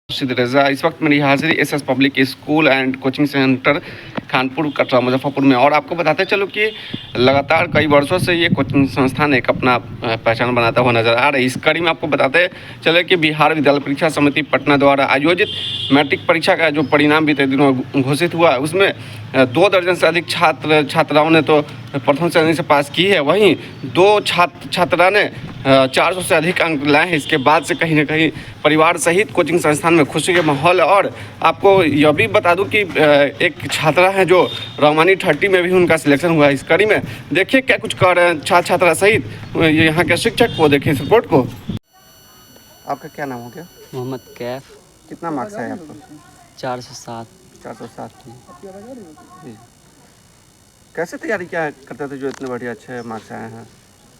राशिद रज़ा। इस वक्त मेरी हाज़िरी SS public school and coaching centre Khanpur Katra Muzaffarpur में। और आपको बताते चलो कि लगातार कई वर्षों से ये कोचिंग संस्थान एक अपना पहचान बनाता हुआ नजर आ रहा है। इस कड़ी में आपको बताते चले कि बिहार विद्यालय परीक्षा समिति पटना द्वारा आयोजित मैट्रिक परीक्षा का जो परिणाम बीते दिनों घोषित हुआ है, उसमें 2 दर्जन से अधिक छात्र छात्राओं ने तो प्रथम श्रेणी से पास की है। वहीं 2 छात्रा ने 400 से अधिक अंक लाए हैं। इसके बाद से कहीं ना कहीं परिवार सहित कोचिंग संस्थान में खुशी के माहौल है। और आपको यह भी बता दूं कि एक छात्रा है जो रोमानी 30 में भी उनका सिलेक्शन हुआ है। इस कड़ी में देखिए क्या कुछ कर रहे हैं छात्र छात्रा सहित यहाँ के शिक्षक को। देखिए इस रिपोर्ट को। आपका क्या नाम हो गया? मोहम्मद कैफ। कितना मार्क्स है आपको? 407। 407 जी। कैसे तैयारी क्या करते थे जो इतने बढ़िया अच्छे मार्क्स आए हैं?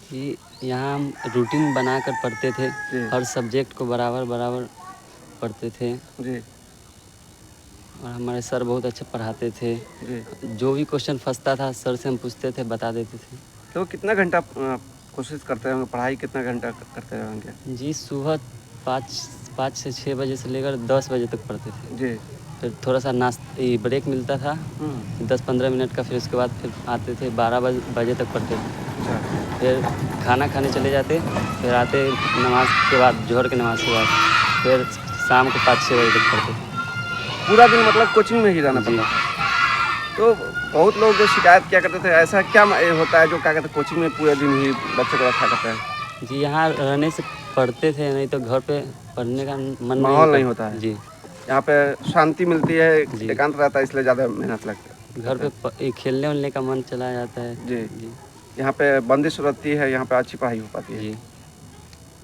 कि यहाँ हम रूटीन बना कर पढ़ते थे, हर सब्जेक्ट को बराबर बराबर पढ़ते थे जी। और हमारे सर बहुत अच्छे पढ़ाते थे जी। जो भी क्वेश्चन फंसता था सर से हम पूछते थे, बता देते थे। तो कितना घंटा कोशिश करते होंगे, पढ़ाई कितना घंटा करते होंगे? जी, सुबह 5 से 6 बजे से लेकर 10 बजे तक पढ़ते थे जी। फिर थोड़ा सा ब्रेक मिलता था 10-15 मिनट का, फिर उसके बाद फिर आते थे 12 बजे तक पढ़ते थे। फिर खाना खाने चले जाते, फिर आते नमाज के बाद, जोहर के नमाज के बाद, फिर शाम को 5-6 बजे तक पढ़ते थे। पूरा दिन मतलब कोचिंग में ही रहना पड़ता? तो बहुत लोग शिकायत क्या करते थे, ऐसा क्या होता है जो क्या कहते हैं कोचिंग में पूरे दिन ही बच्चे को रखा करते हैं? जी, यहाँ रहने से पढ़ते थे, नहीं तो घर पे पढ़ने का मन माहौल नहीं होता है। जी, यहाँ पे शांति मिलती है, एकांत रहता है, इसलिए ज़्यादा मेहनत लगती है। घर पे खेलने उलने का मन चला जाता है। जी जी। यहाँ पे बंदिश रहती है, यहाँ पे अच्छी पढ़ाई हो पाती है। जी।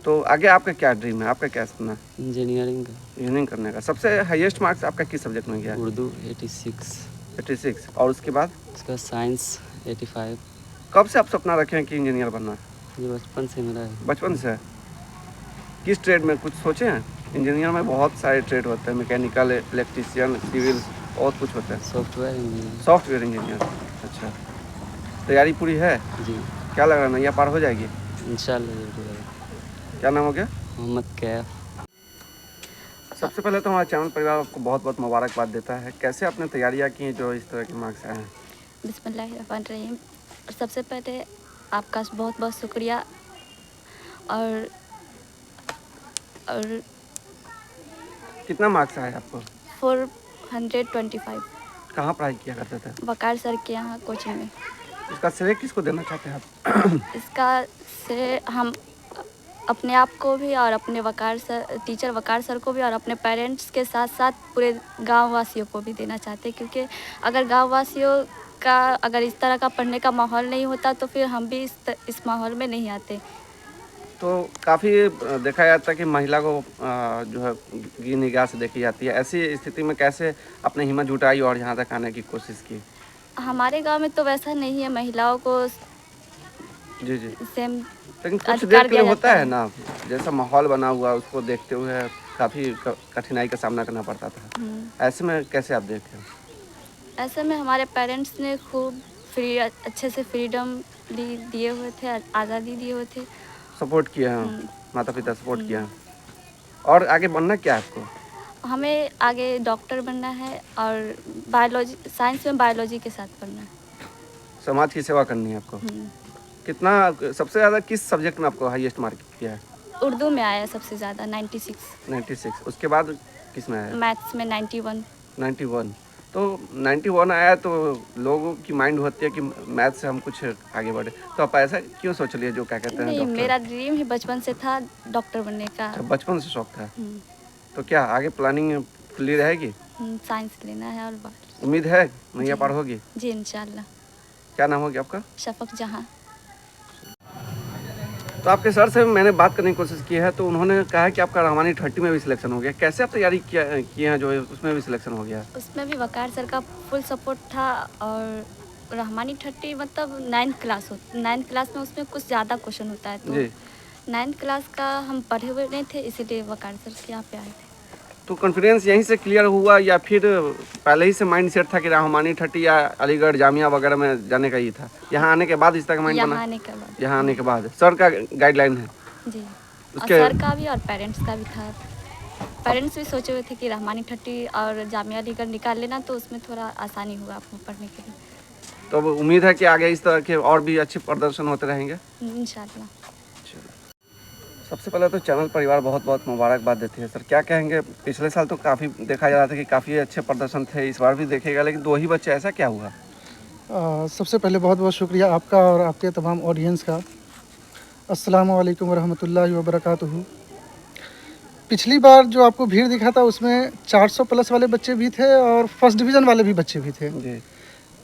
तो आगे आपका क्या ड्रीम है, आपका क्या सपना है? इंजीनियरिंग करने का। सबसे हाईएस्ट मार्क्स आपका किस सब्जेक्ट में गया? उर्दू 86। 86। और उसके बाद? उसका साइंस 85। कब से आप सपना रखे हैं कि इंजीनियर बनना है? ये बचपन से मेरा है। बचपन से? किस ट्रेड में कुछ सोचे हैं? इंजीनियर में बहुत सारे ट्रेड होते हैं, मैकेनिकल, इलेक्ट्रीशियन, सिविल, बहुत कुछ होता है। Software engineer. Software engineer. अच्छा, तैयारी पूरी है? जी। क्या लग रहा है, नैया पार हो जाएगी इंशाल्लाह। क्या नाम हो गया? मोहम्मद कैफ। सबसे पहले तो हमारा चैनल परिवार आपको बहुत बहुत मुबारकबाद देता है। कैसे आपने तैयारियाँ की जो इस तरह के मार्क्स आए हैं? बिस्मिल्लाहिर्रहमानिर्रहीम। सबसे पहले आपका बहुत बहुत शुक्रिया। और कितना मार्क्स आए आपको? 425। कहाँ पढ़ाई किया करते थे? वकार सर के यहाँ कोचिंग में। इसका श्रेय किसको देना चाहते हैं आप? इसका श्रेय हम अपने आप को भी और अपने टीचर वकार सर को भी और अपने पेरेंट्स के साथ साथ पूरे गाँव वासियों को भी देना चाहते हैं, क्योंकि अगर गाँव वासियों का अगर इस तरह का पढ़ने का माहौल नहीं होता तो फिर हम भी इस माहौल में नहीं आते। तो काफ़ी देखा जाता है कि महिला को जो है गी निगाह से देखी जाती है। ऐसी स्थिति में कैसे अपने हिम्मत जुटाई और यहाँ तक आने की कोशिश की? हमारे गांव में तो वैसा नहीं है, महिलाओं को जी जी सेम लेकिन कुछ देर के लिए होता है ना, जैसा माहौल बना हुआ उसको देखते हुए काफ़ी कठिनाई का सामना करना पड़ता था। ऐसे में कैसे आप देखें? ऐसे में हमारे पेरेंट्स ने खूब अच्छे से फ्रीडम दिए हुए थे, आज़ादी दिए हुए थे, सपोर्ट किया है, माता पिता सपोर्ट किया है। और आगे बनना क्या है आपको? हमें आगे डॉक्टर बनना है और साइंस में बायोलॉजी के साथ पढ़ना है। समाज की सेवा करनी है आपको। कितना सबसे ज़्यादा किस सब्जेक्ट में आपको हाईएस्ट मार्क किया है? उर्दू में आया सबसे ज़्यादा 96। उसके बाद किस में आया? मैथ्स में 91। तो 91 आया तो लोगों की माइंड होती है कि मैथ से हम कुछ आगे बढ़े, तो आप ऐसा क्यों सोच लिए जो क्या कहते हैं नहीं, मेरा ड्रीम ही बचपन से था डॉक्टर बनने का। बचपन से शौक था? तो क्या आगे प्लानिंग खुली रहेगी? साइंस लेना है और उम्मीद है नैया पार होगी? जी इंशाल्लाह। क्या नाम होगी आपका? शफक जहां। तो आपके सर से मैंने बात करने की कोशिश की है, तो उन्होंने कहा कि आपका रहमानी 30 में भी सिलेक्शन हो गया। कैसे आप तैयारी किए हैं जो उसमें भी सिलेक्शन हो गया? उसमें भी वकार सर का फुल सपोर्ट था। और रहमानी 30 मतलब 9th क्लास में उसमें कुछ ज़्यादा क्वेश्चन होता है, तो 9th क्लास का हम पढ़े हुए नहीं थे, इसीलिए वकार सर के यहाँ पे आए थे। तो कॉन्फिडेंस यहीं से क्लियर हुआ या फिर पहले ही से माइंड सेट था कि रहमानी 30 या अलीगढ़ जामिया वगैरह में जाने का ही था? यहाँ आने के बाद इस तरह का माइंड बना? यहाँ आने के बाद सर का गाइडलाइन है? जी, उसके सर का भी और पेरेंट्स का भी था। पेरेंट्स भी सोचे हुए थे कि रहमानी ठट्टी और जामिया अलीगढ़ निकाल लेना, तो उसमें थोड़ा आसानी हुआ आपको पढ़ने के लिए। तो अब उम्मीद है कि आगे इस तरह के और भी अच्छे प्रदर्शन होते रहेंगे। इंशाल्लाह। सबसे पहले तो चैनल परिवार बहुत बहुत मुबारकबाद देती है। सर क्या कहेंगे, पिछले साल तो काफ़ी देखा जा रहा था कि काफ़ी अच्छे प्रदर्शन थे, इस बार भी देखेगा, लेकिन 2 ही बच्चे, ऐसा क्या हुआ? सबसे पहले बहुत बहुत शुक्रिया आपका और आपके तमाम ऑडियंस का। अस्सलामु अलैकुम वरहमतुल्लाहि वबरकातुहू। पिछली बार जो आपको भीड़ दिखा था उसमें 400 प्लस वाले बच्चे भी थे और फर्स्ट डिवीज़न वाले भी बच्चे भी थे। जी।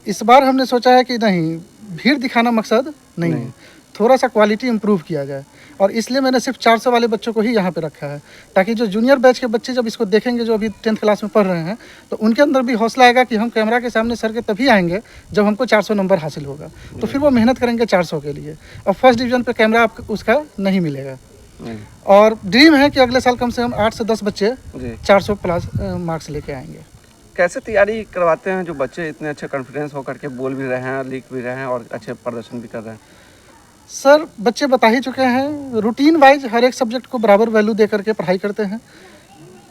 इस बार हमने सोचा है कि नहीं, भीड़ दिखाना मकसद नहीं है, थोड़ा सा क्वालिटी इम्प्रूव किया जाए, और इसलिए मैंने सिर्फ 400 वाले बच्चों को ही यहाँ पे रखा है, ताकि जो जूनियर बैच के बच्चे जब इसको देखेंगे, जो अभी 10th क्लास में पढ़ रहे हैं, तो उनके अंदर भी हौसला आएगा कि हम कैमरा के सामने सर के तभी आएंगे जब हमको 400 नंबर हासिल होगा, तो फिर वो मेहनत करेंगे 400 के लिए। और फर्स्ट डिवीज़न पे कैमरा आपको उसका नहीं मिलेगा। और ड्रीम है कि अगले साल कम से कम 8 से 10 बच्चे 400 प्लस मार्क्स लेके आएंगे। कैसे तैयारी करवाते हैं जो बच्चे इतने अच्छे कॉन्फिडेंस होकर के बोल भी रहे हैं, लिख भी रहे हैं और अच्छे प्रदर्शन भी कर रहे हैं? सर बच्चे बता ही चुके हैं, रूटीन वाइज हर एक सब्जेक्ट को बराबर वैल्यू दे करके पढ़ाई करते हैं।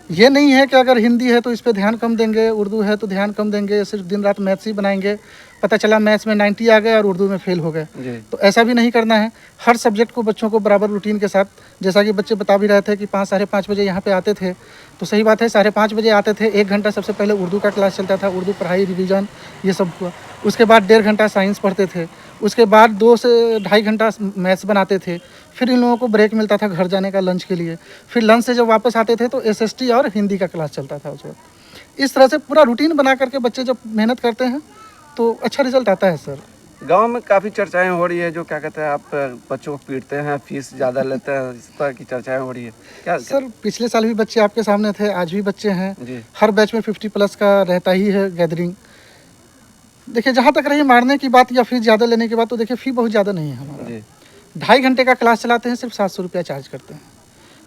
ये नहीं है कि अगर हिंदी है तो इस पे ध्यान कम देंगे, उर्दू है तो ध्यान कम देंगे, सिर्फ दिन रात मैथ्स ही बनाएंगे, पता चला मैथ्स में 90 आ गए और उर्दू में फेल हो गए। तो ऐसा भी नहीं करना है। हर सब्जेक्ट को बच्चों को बराबर रूटीन के साथ, जैसा कि बच्चे बता भी रहे थे कि 5 साढ़े 5 बजे यहाँ पे आते थे, तो सही बात है, 5:30 बजे आते थे। 1 घंटा सबसे पहले उर्दू का क्लास चलता था, उर्दू पढ़ाई, रिवीजन, ये सब हुआ। उसके बाद 1.5 घंटा साइंस पढ़ते थे, उसके बाद 2 से 2.5 घंटा मैथ्स बनाते थे। फिर इन लोगों को ब्रेक मिलता था घर जाने का लंच के लिए। फिर लंच से जब वापस आते थे तो SST और हिंदी का क्लास चलता था उस वक्त। इस तरह से पूरा रूटीन बना करके बच्चे जब मेहनत करते हैं तो अच्छा रिजल्ट आता है। सर गांव में काफ़ी चर्चाएं हो रही है, जो क्या कहते हैं, आप बच्चों को पीटते हैं, फीस ज़्यादा लेते हैं, इस तरह की चर्चाएं हो रही है क्या? सर पिछले साल भी बच्चे आपके सामने थे, आज भी बच्चे हैं जी। हर बैच में 50 प्लस का रहता ही है गैदरिंग। देखिए जहाँ तक रही मारने की बात या फीस ज़्यादा लेने की बात, तो देखिए फ़ी बहुत ज़्यादा नहीं है हमारा। 2.5 घंटे का क्लास चलाते हैं, सिर्फ 700 रुपया चार्ज करते हैं।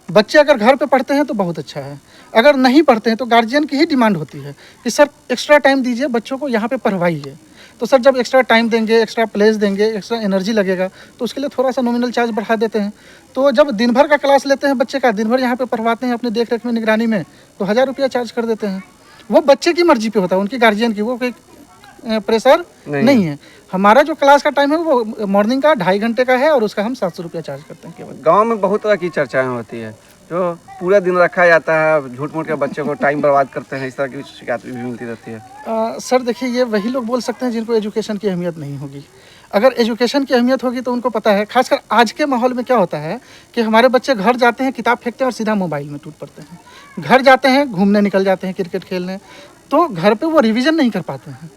बच्चे अगर घर पे पढ़ते हैं तो बहुत अच्छा है, अगर नहीं पढ़ते हैं तो गार्जियन की ही डिमांड होती है कि सर एक्स्ट्रा टाइम दीजिए, बच्चों को यहाँ पे पढ़वाइए। तो सर जब एक्स्ट्रा टाइम देंगे, एक्स्ट्रा प्लेस देंगे, एक्स्ट्रा एनर्जी लगेगा, तो उसके लिए थोड़ा सा नॉमिनल चार्ज बढ़ा देते हैं। तो जब दिन भर का क्लास लेते हैं बच्चे का, दिन भर यहाँ पे पढ़वाते हैं अपने देख रेख में, निगरानी में, तो 1000 रुपया चार्ज कर देते हैं। वो बच्चे की मर्जी पे होता है, उनकी गार्जियन की, वो कोई प्रेशर नहीं है। हमारा जो क्लास का टाइम है वो मॉर्निंग का 2.5 घंटे का है और उसका हम 700 रुपया चार्ज करते हैं केवल। गांव में बहुत तरह की चर्चाएं होती है, जो पूरा दिन रखा जाता है, झूठ मूठ के बच्चे को टाइम बर्बाद करते हैं, इस तरह की शिकायत भी मिलती रहती है। सर देखिए, ये वही लोग बोल सकते हैं जिनको एजुकेशन की अहमियत नहीं होगी। अगर एजुकेशन की अहमियत होगी तो उनको पता है। खासकर आज के माहौल में क्या होता है कि हमारे बच्चे घर जाते हैं, किताब फेंकते हैं और सीधा मोबाइल में टूट पड़ते हैं। घर जाते हैं, घूमने निकल जाते हैं, क्रिकेट खेलने, तो घर पे वो रिवीजन नहीं कर पाते हैं।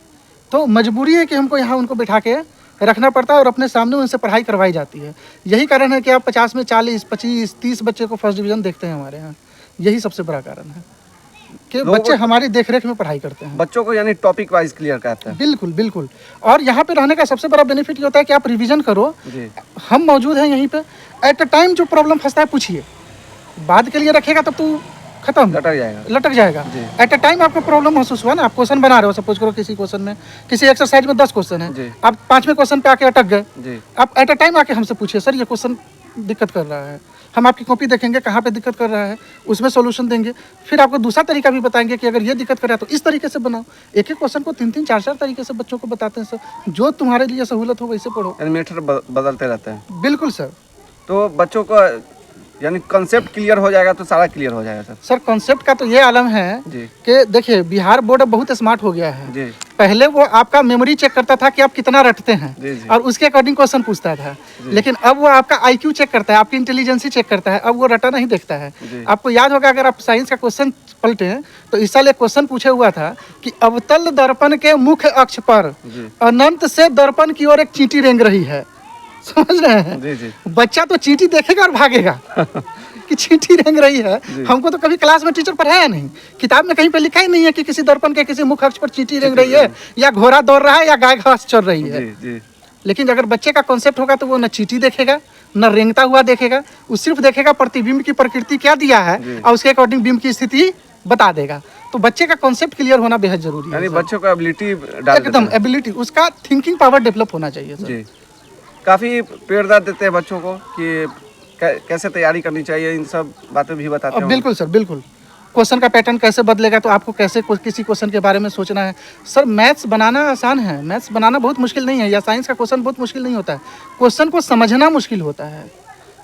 तो मजबूरी है कि हमको यहाँ उनको बिठा के रखना पड़ता है और अपने सामने उनसे पढ़ाई करवाई जाती है। यही कारण है कि आप 50 में 40, 25, 30 बच्चे को फर्स्ट डिवीज़न देखते हैं हमारे यहाँ। यही सबसे बड़ा कारण है कि बच्चे हमारी देखरेख में पढ़ाई करते हैं। बच्चों को यानी टॉपिक वाइज क्लियर करते हैं। बिल्कुल बिल्कुल। और यहाँ पे रहने का सबसे बड़ा बेनिफिट ये होता है कि आप रिवीजन करो, हम मौजूद हैं यहीं पे। एट अ टाइम जो प्रॉब्लम फंसता है पूछिए, बाद के लिए रखेगा तब तो खत्म, लटक जाएगा। एट अ टाइम आपको प्रॉब्लम महसूस हुआ ना, आप क्वेश्चन बना रहे हो, सपोज करो किसी क्वेश्चन में, किसी एक्सरसाइज में 10 क्वेश्चन है, आप 5वें क्वेश्चन पे आके अटक गए, आप एट अ टाइम आके हमसे पूछिए, सर ये क्वेश्चन दिक्कत कर रहा है। हम आपकी कॉपी देखेंगे कहाँ पे दिक्कत कर रहा है, उसमें सॉल्यूशन देंगे। फिर आपको दूसरा तरीका भी बताएंगे कि अगर ये दिक्कत कर रहा है तो इस तरीके से बनाओ। एक एक क्वेश्चन को 3-3, 4-4 तरीके से बच्चों को बताते हैं सर। जो तुम्हारे लिए सहूलत हो वैसे पढ़ो। मेथड बदलते रहते हैं। बिल्कुल सर। तो बच्चों को यानी कॉन्सेप्ट क्लियर हो जाएगा तो सारा क्लियर हो जाएगा सर। सर कॉन्सेप्ट का तो ये आलम है कि देखिए बिहार बोर्ड अब बहुत स्मार्ट हो गया है। पहले वो आपका मेमोरी चेक करता था कि आप कितना रटते हैं और उसके अकॉर्डिंग क्वेश्चन पूछता था, लेकिन अब वो आपका IQ चेक करता है, आपकी इंटेलिजेंसी चेक करता है। अब वो रटा नहीं देखता है। आपको याद होगा, अगर आप साइंस का क्वेश्चन पलटे हैं तो इस साल एक क्वेश्चन पूछे हुआ था कि अवतल दर्पण के मुख्य अक्ष पर अनंत से दर्पण की ओर एक चींटी रेंग रही है। समझ रहे हैं? बच्चा तो चींटी देखेगा और भागेगा कि चींटी रेंग रही है। हमको तो कभी क्लास में टीचर पढ़ाया नहीं, किताब में कहीं पे लिखा ही नहीं है कि किसी दर्पण के किसी मुख्य अक्ष पर चींटी रेंग रही है, या घोड़ा दौड़ रहा है, या गाय घास चल रही है। लेकिन अगर बच्चे का कॉन्सेप्ट होगा तो वो न चींटी देखेगा, न रेंगता हुआ देखेगा, वो सिर्फ देखेगा प्रतिबिंब की प्रकृति क्या दिया है और उसके अकॉर्डिंग बिंब की स्थिति बता देगा। तो बच्चे का कॉन्सेप्ट क्लियर होना बेहद जरूरी है। बच्चों को एबिलिटी एकदम एबिलिटी, उसका थिंकिंग पावर डेवलप होना चाहिए सर। काफ़ी प्रेरणा देते हैं बच्चों को कि कैसे तैयारी करनी चाहिए, इन सब बातें भी बताते हैं। बिल्कुल सर, बिल्कुल। क्वेश्चन का पैटर्न कैसे बदलेगा, तो आपको कैसे किसी क्वेश्चन के बारे में सोचना है। सर मैथ्स बनाना आसान है, मैथ्स बनाना बहुत मुश्किल नहीं है, या साइंस का क्वेश्चन बहुत मुश्किल नहीं होता है, क्वेश्चन को समझना मुश्किल होता है।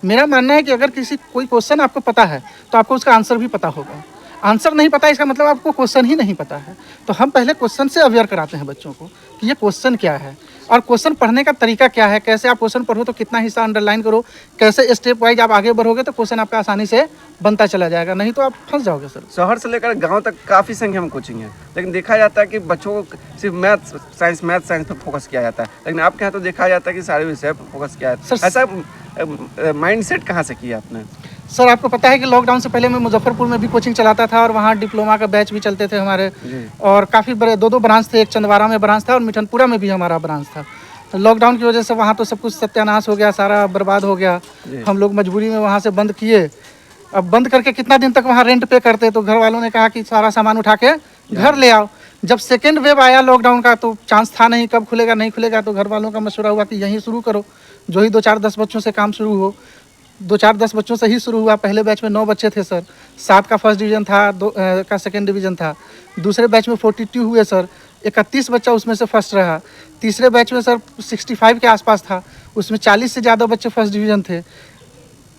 मेरा मानना है कि अगर कोई क्वेश्चन आपको पता है तो आपको उसका आंसर भी पता होगा। आंसर नहीं पता इसका मतलब आपको क्वेश्चन ही नहीं पता है। तो हम पहले क्वेश्चन से अवेयर कराते हैं बच्चों को कि ये क्वेश्चन क्या है और क्वेश्चन पढ़ने का तरीका क्या है, कैसे आप क्वेश्चन पढ़ो तो कितना हिस्सा अंडरलाइन करो, कैसे स्टेप वाइज आप आगे बढ़ोगे तो क्वेश्चन आपका आसानी से बनता चला जाएगा, नहीं तो आप फंस जाओगे सर। शहर से लेकर गांव तक काफ़ी संख्या में कोचिंग है, लेकिन देखा जाता है कि बच्चों को सिर्फ मैथ साइंस पर फोकस किया जाता है, लेकिन आपके यहाँ तो देखा जाता है कि सारे विषय पर फोकस किया जाता है। ऐसा माइंडसेट कहाँ से किया आपने? सर आपको पता है कि लॉकडाउन से पहले मैं मुजफ्फरपुर में भी कोचिंग चलाता था और वहाँ डिप्लोमा का बैच भी चलते थे हमारे, और काफ़ी बड़े 2 ब्रांच थे, एक चंदवारा में ब्रांच था और मिठनपुरा में भी हमारा ब्रांच था। लॉकडाउन की वजह से वहाँ तो सब कुछ सत्यानाश हो गया, सारा बर्बाद हो गया। हम लोग मजबूरी में वहाँ से बंद किए। अब बंद करके कितना दिन तक वहाँ रेंट पे करते, तो घर वालों ने कहा कि सारा सामान उठा के घर ले आओ। जब सेकेंड वेव आया लॉकडाउन का तो चांस था नहीं कब खुलेगा नहीं खुलेगा, तो घर वालों का मशवरा हुआ कि यहीं शुरू करो, जो ही 2-4-10 बच्चों से काम शुरू हो। 2-4-10 बच्चों से ही शुरू हुआ। पहले बैच में 9 बच्चे थे सर, 7 का फर्स्ट डिवीज़न था, 2 का सेकंड डिवीज़न था। दूसरे बैच में 42 हुए सर, 31 बच्चा उसमें से फर्स्ट रहा। तीसरे बैच में सर 65 के आसपास था, उसमें 40 से ज़्यादा बच्चे फर्स्ट डिवीज़न थे।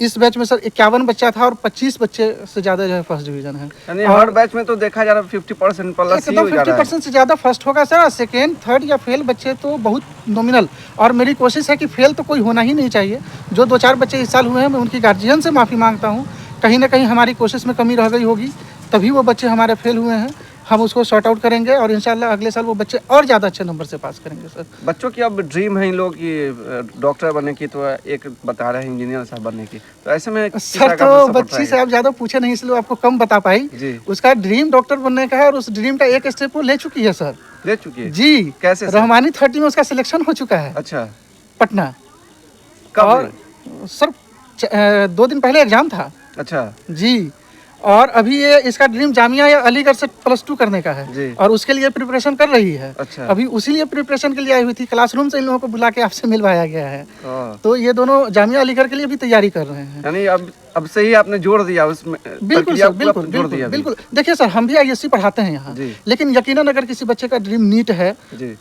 इस बैच में सर 51 बच्चा था और 25 बच्चे से ज़्यादा जो है फर्स्ट डिवीज़न है। यानी हर बैच में तो देखा जा रहा है 50% प्लस ही हो जा रहा है। 50% से ज़्यादा फर्स्ट होगा सर। सेकेंड थर्ड या फेल बच्चे तो बहुत नॉमिनल, और मेरी कोशिश है कि फेल तो कोई होना ही नहीं चाहिए। जो 2-4 बच्चे इस साल हुए हैं मैं उनकी गार्जियन से माफ़ी मांगता हूँ, कहीं ना कहीं हमारी कोशिश में कमी रह गई होगी तभी वो बच्चे हमारे फेल हुए हैं। हम उसको सॉर्ट आउट करेंगे और इंशाल्लाह अगले साल वो बच्चे और ज़्यादा अच्छे नंबर से पास करेंगे सर। बच्चों की अब ड्रीम है इन लोग की डॉक्टर बनने की, तो एक बता रहे हैं इंजीनियर साहब बनने की, तो ऐसे में सर तो बच्ची से आप ज़्यादा पूछे नहीं इसलिए आपको कम बता पाई। उसका ड्रीम डॉक्टर बनने का है और उस ड्रीम का एक स्टेप वो ले चुकी है सर। ले चुकी है जी? कैसे? रहमानी 30 में उसका सिलेक्शन हो चुका है। अच्छा, पटना। कब? और सर 2 दिन पहले एग्जाम था। अच्छा जी, और अभी ये इसका ड्रीम जामिया या अलीगढ़ से +2 करने का है और उसके लिए प्रिपरेशन कर रही है। अच्छा। अभी उसी लिए प्रिपरेशन के लिए आई हुई थी, क्लासरूम से इन लोगों को बुला के आपसे मिलवाया गया है। तो ये दोनों जामिया अलीगढ़ के लिए भी तैयारी कर रहे हैं। यानी अब से ही आपने जोड़ दिया उसमें? बिल्कुल सर, बिल्कुल बिल्कुल बिल्कुल। देखिए सर, हम भी ISC पढ़ाते हैं यहाँ, लेकिन यकीनन अगर किसी बच्चे का ड्रीम नीट है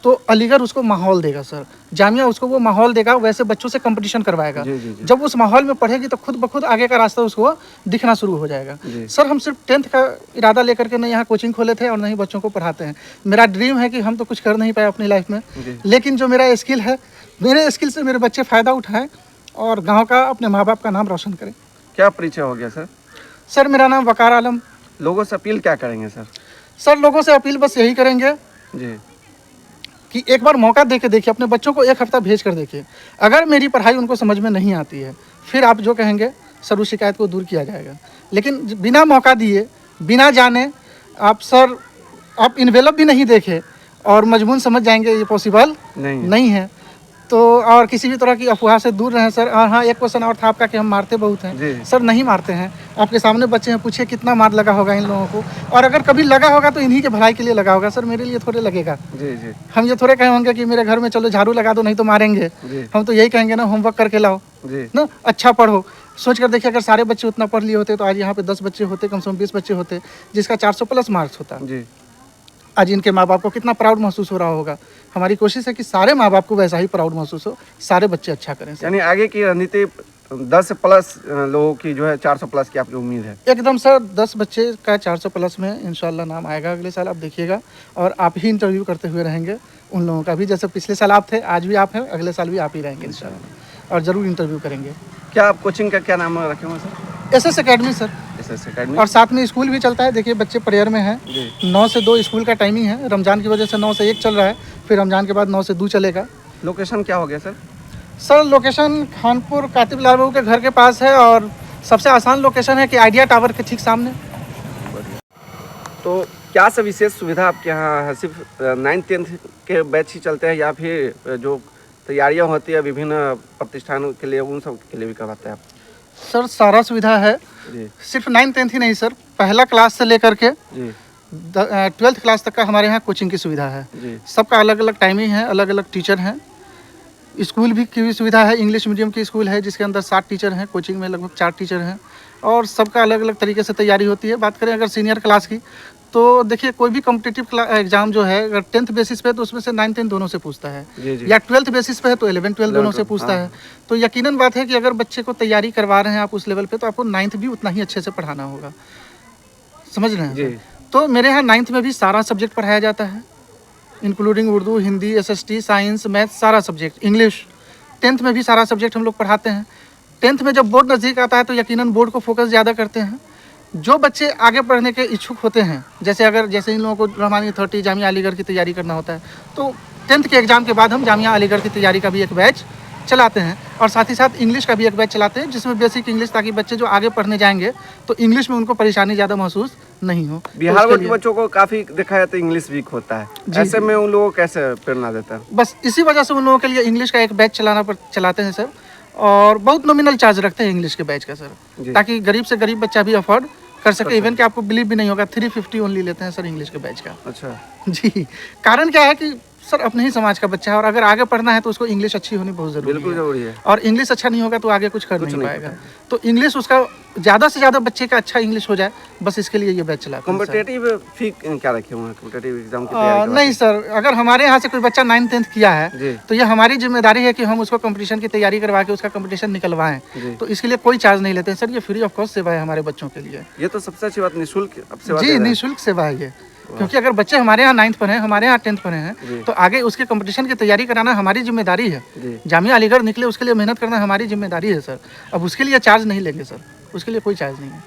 तो अलीगढ़ उसको माहौल देगा सर, जामिया उसको वो माहौल देगा, वैसे बच्चों से कंपटीशन करवाएगा। जब उस माहौल में पढ़ेगी तो खुद ब खुद आगे का रास्ता उसको दिखना शुरू हो जाएगा। सर हम सिर्फ 10th का इरादा लेकर के नहीं यहाँ कोचिंग खोले थे और नहीं बच्चों को पढ़ाते हैं। मेरा ड्रीम है कि हम तो कुछ कर नहीं पाए अपनी लाइफ में, लेकिन जो मेरा स्किल है, मेरे स्किल से मेरे बच्चे फ़ायदा उठाएं और गाँव का, अपने माँ बाप का नाम रोशन करें। क्या परिचय हो गया सर? सर मेरा नाम वकार आलम। लोगों से अपील क्या करेंगे सर? सर लोगों से अपील बस यही करेंगे जी कि एक बार मौका दे के देखिए, अपने बच्चों को 1 हफ्ता भेज कर देखिए। अगर मेरी पढ़ाई उनको समझ में नहीं आती है फिर आप जो कहेंगे सर उस शिकायत को दूर किया जाएगा। लेकिन बिना मौका दिए, बिना जाने आप इन्वेलप भी नहीं देखे और मजमून समझ जाएंगे, ये पॉसिबल नहीं है। तो और किसी भी तरह की अफवाह से दूर रहें सर। और हाँ, एक क्वेश्चन और था आपका कि हम मारते बहुत हैं। सर नहीं मारते हैं, आपके सामने बच्चे हैं, पूछिए कितना मार लगा होगा इन लोगों को, और अगर कभी लगा होगा तो इन्हीं के भलाई के लिए लगा होगा सर, मेरे लिए थोड़े लगेगा। हम ये थोड़े कहे होंगे कि मेरे घर में चलो झाड़ू लगा दो नहीं तो मारेंगे। हम तो यही कहेंगे ना, होमवर्क करके लाओ ना, अच्छा पढ़ो। सोच कर देखिए, अगर सारे बच्चे उतना पढ़ लिए होते तो आज यहाँ पे 10 बच्चे होते, कम से कम 20 बच्चे होते, जिसका 400+ मार्क्स होता। आज इनके माँ बाप को कितना प्राउड महसूस हो रहा होगा। हमारी कोशिश है कि सारे माँ बाप को वैसा ही प्राउड महसूस हो, सारे बच्चे अच्छा करें। यानी आगे की रणनीति 10+ लोगों की जो है 400+ की आपकी उम्मीद है? एकदम सर, 10 बच्चे का 400+ में इंशाल्लाह नाम आएगा अगले साल, आप देखिएगा। और आप ही इंटरव्यू करते हुए रहेंगे उन लोगों का भी, जैसे पिछले साल आप थे, आज भी आप हैं, अगले साल भी आप ही रहेंगे इंशाल्लाह, और ज़रूर इंटरव्यू करेंगे। क्या आप कोचिंग का क्या नाम रखे हुए sir? SS academy sir. SS academy. और साथ में स्कूल भी चलता है। देखिए बच्चे प्रेयर में हैं, 9 से 2 स्कूल का टाइमिंग है। रमज़ान की वजह से 9 से 1 चल रहा है, फिर रमज़ान के बाद 9 से 2 चलेगा। लोकेशन क्या हो गया सर? सर लोकेशन खानपुर कातिब लाल बाबू के घर के पास है, और सबसे आसान लोकेशन है कि आइडिया टावर के ठीक सामने। तो क्या सब विशेष सुविधा आपके यहाँ है? सिर्फ 9th-10th के बैच ही चलते हैं या फिर जो तैयारियाँ होती है विभिन्न प्रतिष्ठानों के लिए उन सब के लिए भी करवाते हैं आप? सर सारा सुविधा है, सिर्फ 9th-10th ही नहीं सर, पहला क्लास से लेकर के 12th क्लास तक का हमारे यहाँ कोचिंग की सुविधा है। सबका अलग अलग टाइमिंग है, अलग अलग टीचर हैं। स्कूल भी की भी सुविधा है, इंग्लिश मीडियम की स्कूल है जिसके अंदर 7 टीचर हैं, कोचिंग में लगभग 4 टीचर हैं और सबका अलग अलग तरीके से तैयारी होती है। बात करें अगर सीनियर क्लास की तो देखिए कोई भी कॉम्पिटिटिव एग्जाम जो है अगर 10th बेसिस पे है तो उसमें से 9th 10th दोनों से पूछता है, या 12th बेसिस पे है तो 11th 12th दोनों से पूछता है। तो यकीनन बात है कि अगर बच्चे को तैयारी करवा रहे हैं आप उस लेवल पे तो आपको 9th भी उतना ही अच्छे से पढ़ाना होगा, समझ रहे हैं। तो मेरे यहाँ 9th में भी सारा सब्जेक्ट पढ़ाया जाता है, including Urdu, Hindi, SST, science, math, सारा सब्जेक्ट, इंग्लिश। 10th में भी सारा सब्जेक्ट हम लोग पढ़ाते हैं। 10th में जब बोर्ड नज़दीक आता है तो यकीनन बोर्ड को फोकस ज़्यादा करते हैं। जो बच्चे आगे पढ़ने के इच्छुक होते हैं, जैसे इन लोगों को रहमानी अथॉरिटी, जामिया अलीगढ़ की तैयारी करना होता है, तो 10th के एग्ज़ाम के बाद हम जामिया अलीगढ़ की तैयारी का भी एक बैच चलाते हैं और साथ ही साथ इंग्लिश का भी एक बैच चलाते हैं जिसमें बेसिक इंग्लिश, ताकि बच्चे जो आगे पढ़ने जाएंगे तो इंग्लिश में उनको परेशानी ज़्यादा महसूस नहीं हो। बिहार के बच्चों को काफ़ी देखा जाता है इंग्लिश वीक होता है, ऐसे में उन लोगों को कैसे प्रेरणा देता है? बस इसी वजह से उन लोगों के लिए इंग्लिश का एक बैच चलाते हैं सर, और बहुत नॉमिनल चार्ज रखते हैं इंग्लिश के बैच का सर, ताकि गरीब से गरीब बच्चा भी अफोर्ड कर सके। इवन कि आपको बिलीव भी नहीं होगा 350 ओनली लेते हैं सर इंग्लिश के बैच का। अच्छा जी, कारण क्या है कि सर अपने ही समाज का बच्चा है और अगर आगे पढ़ना है तो उसको इंग्लिश अच्छी होनी बहुत ज़रूरी है। बिल्कुल ज़रूरी है। और इंग्लिश अच्छा नहीं होगा तो आगे कुछ कर नहीं पाएगा। तो इंग्लिश उसका ज़्यादा से ज़्यादा बच्चे का अच्छा इंग्लिश हो जाए, बस इसके लिए ये बैच चलाते हैं। कॉम्पिटिटिव फी क्या रखे हुए हैं कॉम्पिटिटिव एग्जाम की तैयारी? नहीं सर, अगर हमारे यहाँ से कोई बच्चा 9th 10th किया है तो ये हमारी जिम्मेदारी है कि हम उसको कंपटीशन की तैयारी करवा के उसका कंपटीशन निकलवाएं। तो इसके लिए कोई चार्ज नहीं लेते हैं सर, ये फ्री ऑफ कॉस्ट सेवा है हमारे बच्चों के लिए। ये तो सबसे अच्छी बात, निःशुल्क सेवा। जी, निःशुल्क सेवा है ये, क्योंकि अगर बच्चे हमारे यहाँ 9th पर हैं, हमारे यहाँ 10th पर हैं, तो आगे उसके कंपटीशन की तैयारी कराना हमारी जिम्मेदारी है। जामिया अलीगढ़ निकले उसके लिए मेहनत करना हमारी जिम्मेदारी है सर। अब उसके लिए चार्ज नहीं लेंगे सर, उसके लिए कोई चार्ज नहीं है।